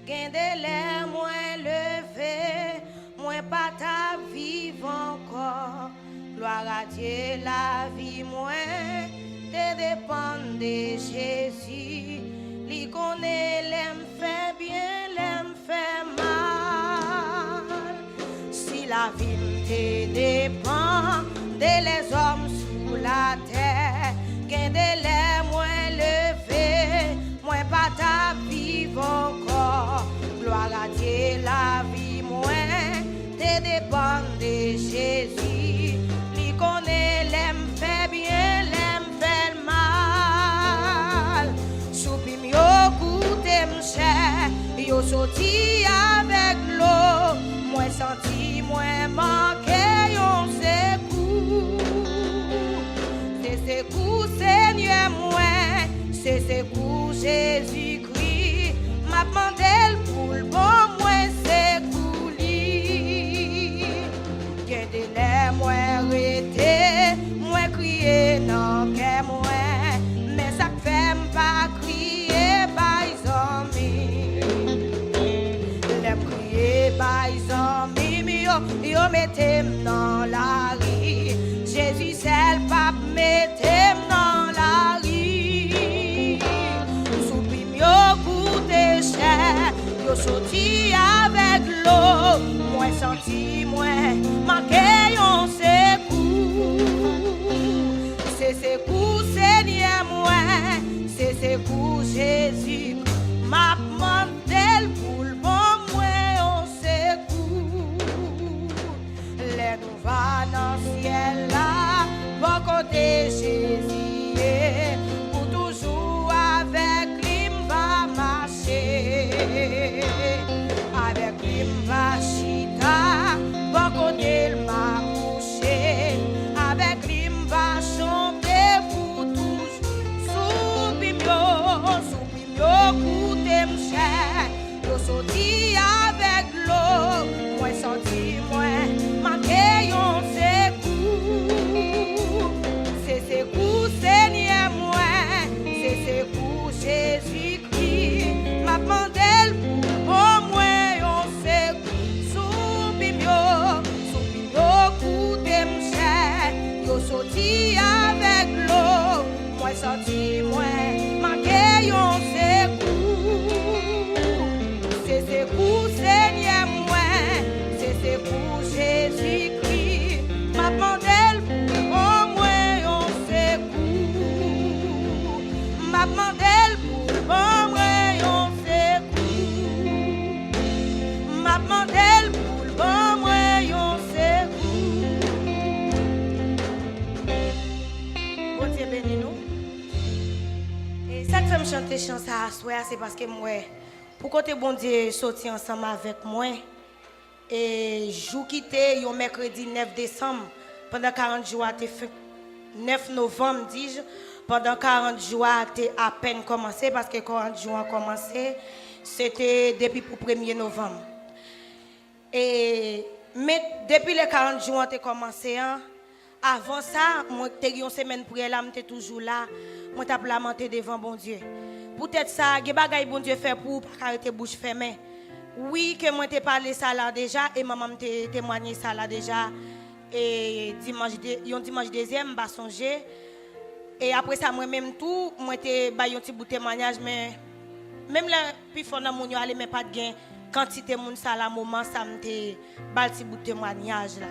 Gain de l'air, moins levé, moins pas ta vivre encore. Gloire à Dieu, la vie, moins te dépend de Jésus. Lui connaît, l'aime fait bien, l'aime fait mal. Si la vie te dépend de les hommes sous la terre, gain de l'air, moins levé, moins pas ta vivre encore. Gloire à Dieu, la vie, moins te dépend de Jésus. Lui connaît, l'aime fait bien, l'aime fait mal. Soupi yo goûté m'cher, yo sorti avec l'eau. Moi senti, moi manqué, yon secours. C'est secours, Seigneur, moi, c'est secours, Jésus-Christ. M'a demandé pour le bon, moi, secours lui. Qu'un délai, moi, arrêté, moi, crier, non, que moi, mais ça fait pas crier, by zombie. L'aime crier, by zombie, yo mettez dans la rue. Jésus, c'est le pape, mettez dans la rue. Soupim, yo goûté cher, yo sorti avec l'eau. Moi senti, moi manqué, yon secours. C'est secours, Seigneur, moi, c'est secours, Jésus. M'a demandé pour le bon, moi, yon secours. Les nous va dans le ciel là, bon côté Jésus, pour toujours avec lui va marcher, avec lui va chita, bon côté il m'a couché, avec lui va chanter pour toujours. Soupim yo, goûté m'cher, yo sorti avec l'eau, moi senti, moi manqué yon secours. C'est secours, Seigneur, moi, c'est secours, Jésus-Christ. M'a demandé pour moi yon secours. Soupim yo, goûté m'cher, yo sorti avec l'eau, moi senti, moi manqué yon secours. C'est secours, Seigneur, moi, c'est secours, Jésus-Christ. M'a demandé pour moi yon secours. M'a demandé pour moi yon secours. M'a demandé pour moi yon secours. Bon Dieu bénis nous. Et ça que fait me chanter chant ça à soir, c'est parce que moi, pour côté bon Dieu sorti ensemble avec moi, et jour quitté, un mercredi 9 décembre, pendant 40 jours, 9 novembre, dis-je, pendant 40 jours, à peine commencé, parce que 40 jours ont commencé, c'était depuis le 1er novembre. Mais depuis les 40 jours ont commencé, avant ça, moi, j'étais une semaine pour elle, j'étais toujours là, moi, j'étais lamenté devant bon Dieu. Peut-être ça, il y a des choses que bon Dieu fait pour pas arrêter bouche fermée. Oui, que moi, t'ai parlé ça là déjà, et maman m'a témoigné ça là déjà. Et dimanche deuxième, je songer. Et après ça, moi-même tout, moi, t'ai un petit bout de témoignage, mais même là, puis fond dans mon yo aller mais pas de gain. Quantité moun ça là moment ça me t'ai un petit bout de témoignage là.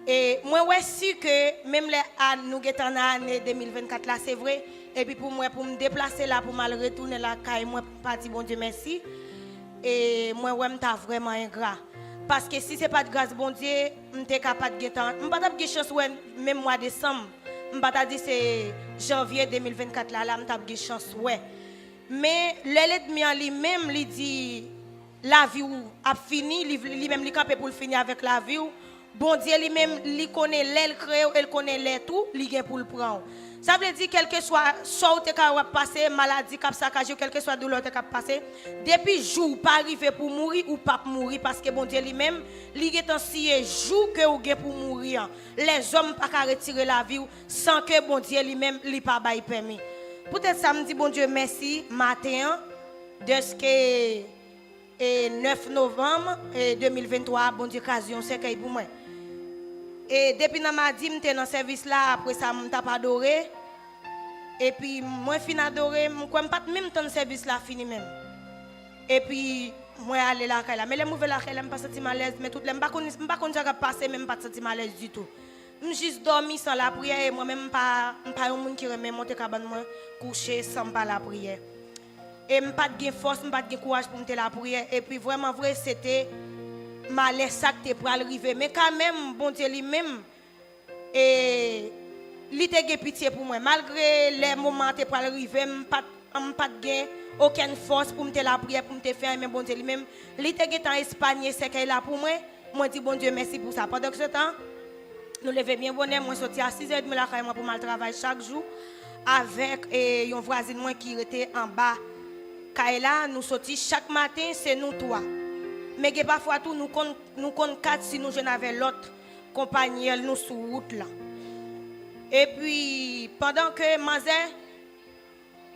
Et moi ouais sûr que même les nous en année 2024 là c'est vrai. Et puis pour moi pour me déplacer là pour mal retourner là caille moi pas dire bon Dieu merci. Et moi ouais m'ta vraiment ingrat parce que si c'est pas de grâce bon Dieu m'était capable de temps m'pas pas de chance ouais même mois décembre m'pas pas dire c'est janvier 2024 là m'ta de chance ouais mais l'ennemi en lui-même lui dit la vie a fini lui-même lui campé pour finir avec la vie bon Dieu lui-même lui connaît l'aile créé elle connaît les tout lui gain pour le prendre. Ça veut dire quel que soit soit tu as passé maladie cap saccagé quel que soit douleur tu as passé depuis jour pas arriver pour mourir ou pas mourir parce que bon Dieu lui-même lui est ancien jour que ou gain pour mourir les hommes pas retirer la vie sans que bon Dieu lui-même lui pas bail permis. Peut-être ça me dit bon Dieu merci matin de ce que Et 9 novembre 2023, bon Dieu, occasion, c'est qu'il pour moi. Et depuis que je dit que dans le service là, après ça, je n'ai pas adoré. Et puis, moi, je finis adoré, je ne pas même temps le service là fini même. Et puis, moi, je suis allé là. Mais les mauvais là, je ne suis pas senti mal à l'aise. Mais tout le monde, je ne sais pas quand j'ai passé, même pas senti mal à l'aise du tout. Je juste dormi sans la prière. Et moi-même, je ne suis pas un monde qui remet monter cabane, moi, coucher sans pas la prière. Et je n'ai pas de force, je n'ai pas de courage pour me la prière. Et puis, vraiment, vrai, c'était malais ça que pour arriver. Mais quand même, bon Dieu lui-même, et il était pitié pour moi. Malgré les moments où pour arriver, je n'ai pas de aucune force pour me la prière, pour me faire, mais bon Dieu lui-même, il était en Espagne, c'est qu'il est là pour moi. Moi, je dis bon Dieu, merci pour ça. Pendant ce temps, nous levons bien bonheur. Moi, je suis sorti à 6h30 là, pour mal travailler chaque jour avec une voisine qui était en bas. Kaila, nous sortis chaque matin, c'est nous trois. Mais parfois, tout, nous comptons 4 si nous avons l'autre compagnie, nous sur route là. Et puis, pendant que Manzé,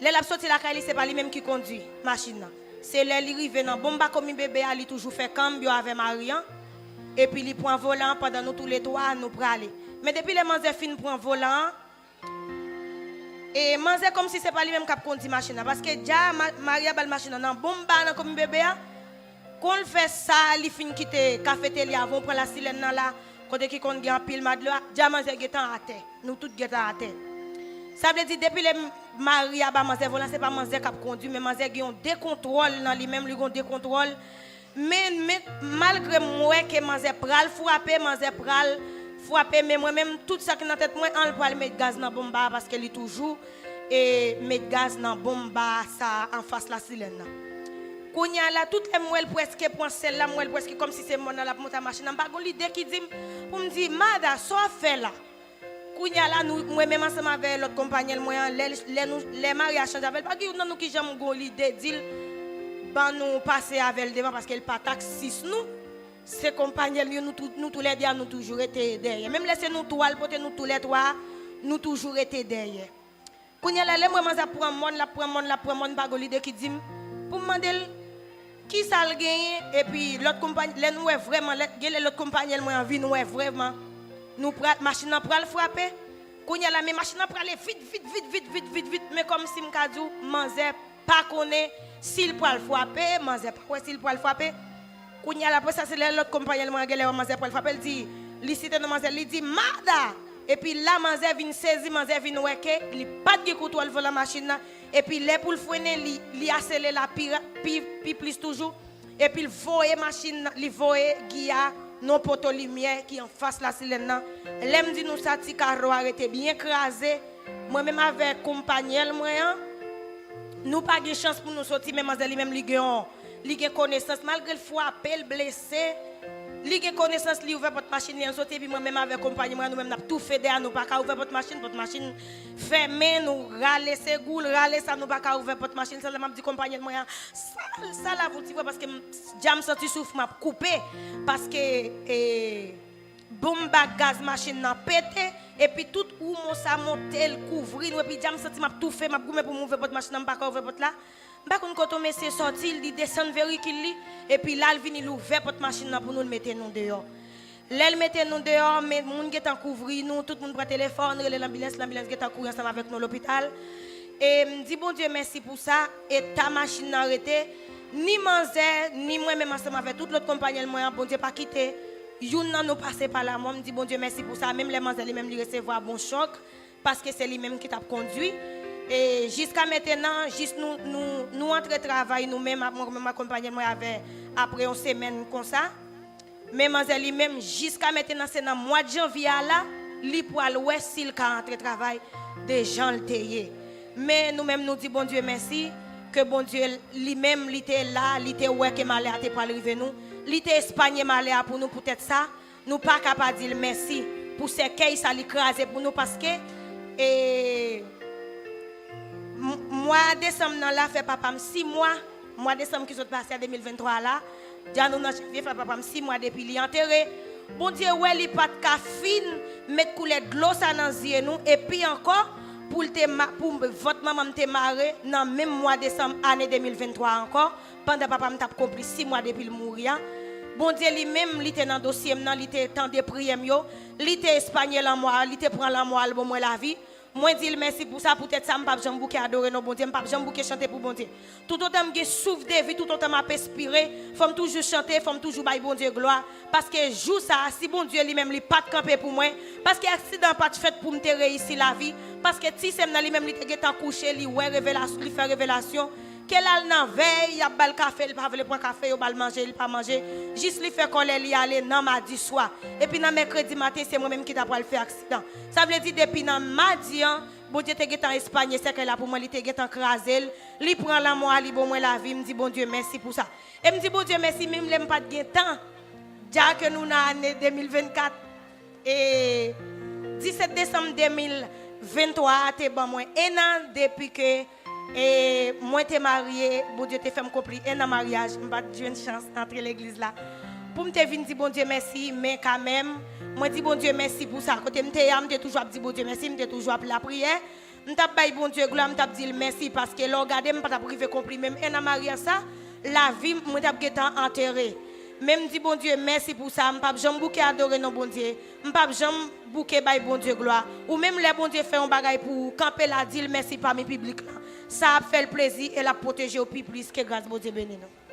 les la sorti la Kaila, ce n'est pas lui-même qui conduit la machine. C'est lui qui arrive dans Bomba comme bébé, il toujours fait cambio avec Marian. Et puis, il prend volant pendant nous tous les trois, nous pour aller. Mais depuis que Manzé fin prend volant, et Manzé comme si ce n'est pas lui-même qui conduit la machine. Parce que déjà, Maria a la machine dans Bomba comme bébé. Quand on fait ça, il finit quitter cafétéria, avant prendre la silène là, quand qui compte bien pile madlo, diamant est à terre. Nous tous à terre. Ça veut dire depuis les Maria ba Manzé volant, c'est pas Manzé qui conduit, mais Manzé qui ont des contrôles dans lui-même, lui ont des contrôles. Mais malgré moi que Manzé pral frapper, mais moi-même tout ça qui dans tête moi on va mettre gaz dans bomba parce qu'elle est toujours et mettre gaz dans bomba ça en face la silène. Kounya là toutes les moelles presque pour celle-là moelle presque comme si c'est mon la monter machine en bas l'idée qui dit pour me dire mada so fait là Kounya là nous moi même ensemble avec l'autre compagnie moi les mariages change avec pas que nous qui j'aime go l'idée dit ban nous passer avec devant parce qu'elle pas taxis nous ces compagnies nous tous les deux nous toujours été derrière même laisser nous toile porter nous tous les trois nous toujours été derrière Kounya là les moi ça prend monde pas go l'idée qui dit pour me demander qui ça le gagne et puis l'autre compagnie nous est vraiment l'autre compagnie moi envie nous est vraiment nous machine pour le frapper kounya la machine pour aller vite mais comme si m'kadou Manzé pas connaît s'il pour le frapper Manzé pas s'il pour le frapper kounya la après ça c'est l'autre compagnie moi Manzé pour le frapper il dit licite dans Manzé il dit mada et puis là Manzé vient saisir Manzé vient ouais que il pas de couteau le volant machine et puis les pour le freiner il accélère la puis plus toujours et puis il voye machine il voye guia non poteau lumière qui en face la silène l'aime dit nous ça ti carreau arrêté bien écrasé moi même avec compagnie moi nous pas de chance pour nous sortir même Manzé lui même li gagne connaissance malgré le frappé blessé li gagne connaissance li ouvert votre machine li en sorti puis moi même avec compagnie moi nous même n'a tout fait derrière nous pas ka ouvrir votre machine fermée nous râler c'est goule râler ça nous pas ka ouvrir votre machine ça m'a dit compagnie moi ça là vous dire parce que jam sorti souffle m'a coupé parce que bomba gaz machine n'a pété et puis tout où mon ça monter le couvrir et puis jam sorti m'a tout fait m'a goumé pour ouvrir votre machine pas ka ouvrir votre là bah quand on monsieur sorti il dit descend véhicule et puis là il vient il ouvert votre machine pour nous le mettre nous dehors L'elle mettait nous dehors, mais les gens qui ont couvert nous, tout le monde prend téléphone, l'ambulance qui est couru ensemble avec nous à l'hôpital. Et je dis bon Dieu merci pour ça. Et ta machine n'a arrêté. Ni Manzé, ni moi-même ensemble avec toute l'autre compagnie, bon Dieu pas quitté. Youn nan nous passé par là. Moi, je dis bon Dieu merci pour ça. Même les Manzé, lui-même, lui recevoir bon choc. Parce que c'est lui-même qui t'a conduit. Et jusqu'à maintenant, juste nous entre travail, nous-mêmes, ma compagnie, moi, après une semaine comme ça. Mais Manzé lui-même, jusqu'à maintenant, c'est dans le mois de janvier là, lui pour aller s'il rentre travail, des gens le taillé. Mais nous-mêmes, nous disons bon Dieu merci, que bon Dieu lui-même, il était là, il était ouais que malheur n'était pas arrivé nous, il était Espagne malheur pour nous, peut-être ça, nous pas capable de dire merci pour ce qu'il ça l'écraser pour nous parce que mois décembre là fait papa 6 mois décembre qui sont passés en 2023 là. Déjà nous dans janvier fait papa 6 mois depuis il enterré. Bon Dieu ouais il pas de cafine mettre couler de l'eau ça dans yeux nous et puis encore pour votre maman te marié dans le même mois de décembre année 2023 encore pendant papa m'a accompli 6 mois depuis le mourir. Bon Dieu lui-même il était dans dossier il était temps de prière il était espagnol en moi il était prend la moi bon moi la vie. Moi dis merci pour ça peut-être ça m'pas jamais bouquer adorer non bon Dieu m'pas jamais bouquer chanter pour bon Dieu. Tout autant me souffle de vie tout autant m'a inspiré, faut toujours chanter, faut toujours bailler bon Dieu gloire parce que jour ça si bon Dieu lui-même il pas camper pour moi parce que accident pas fait pour me réussir la vie parce que si c'est lui-même il était couché lui ouais révélation lui fait révélation qu'elle a nan veille, il a bal café, il pas veut prendre café, il pas manger, il pas manger. Juste lui fait coller il aller dans mardi soir. Et puis dans mercredi matin, c'est moi même qui t'a pour le faire accident. Ça veut dire depuis dans mardi bon Dieu te en Espagne, c'est que là pour moi il te en crasel, il prend la moi, il bon moi la vie, me dit bon Dieu merci pour ça. Et me dit bon Dieu merci même l'aime pas de temps. Déjà que nous dans l'année 2024 et 17 décembre 2023 t'es bon moi un an depuis que et moi t'es marié, bon Dieu te fait me compris un an mariage, m'pas une chance d'entrer l'église là. Pour me te venir dire bon Dieu merci, mais quand même moi dis bon Dieu merci pour ça. Côté m'te toujours dit bon Dieu merci, m'te toujours appelé la prière. M't'a bail bon Dieu gloire, m't'a dit merci parce que l'on regarder m'pas t'a privé compris même un an mariage ça, la vie moi t'a gêtan enterré. Même dit bon Dieu merci pour ça, m'pas jamais bouquet adorer non bon Dieu. M'pas jamais bouquet bail bon Dieu gloire. Ou même les bon Dieu fait un bagage pour camper la dit merci parmi public là. Ça a fait le plaisir et la protéger au plus que grâce bon Dieu béni nous.